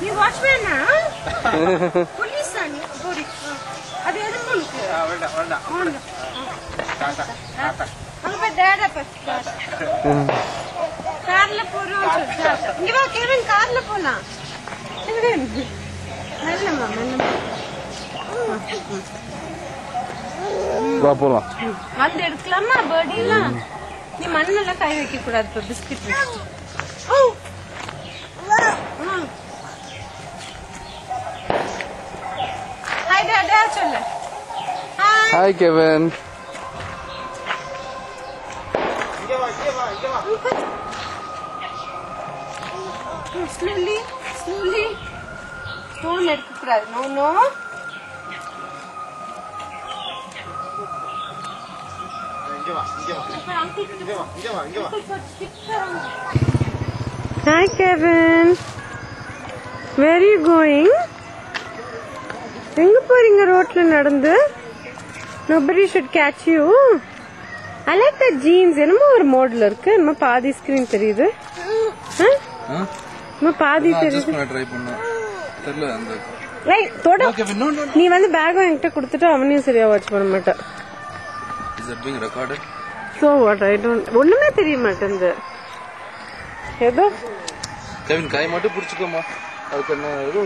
You watchman na? Police na ni. Sorry. Adu edukku unukku. Vanda. Tata. Anga dada pa. Car la porom. Inga va Kevin car la polam. Kevin. Mella. வா போலாம். வந்து எடுக்கலாமா பர்டிலாம்? நீ மண்ணல கை வைக்க கூடாது இப்ப biscuit வச்சு. ஹாய் டாடா சொல்லு. Hi Kevin. இங்க வா. Slowly. ஸ்டோன் எடுக்க கூடாது. No. Hi Kevin. Where are you going? எங்க போறீங்க ரோட்ல நடந்து? Nobody should catch you. I like the jeans. என்னமோ ஒரு மாடல் இருக்கு. நம்ம பாதி ஸ்கிரீன் தெரியுது. நம்ம பாதி தெரியுது. ட்ரை பண்ணேன். தெரியல அந்த. ரைட் தொட. நீ வந்து பேக் என்கிட்ட கொடுத்துட்டு அவனையும் சரியா வாட்ச் பண்ண மாட்டா. Is that being recorded? So what? I don't. ஒண்ணுமே தெரிய மாட்டேங்குது. ஏதோ கெவின் கை மட்டும் புடிச்சுக்கோமா. அதுக்கு என்ன ஏதோ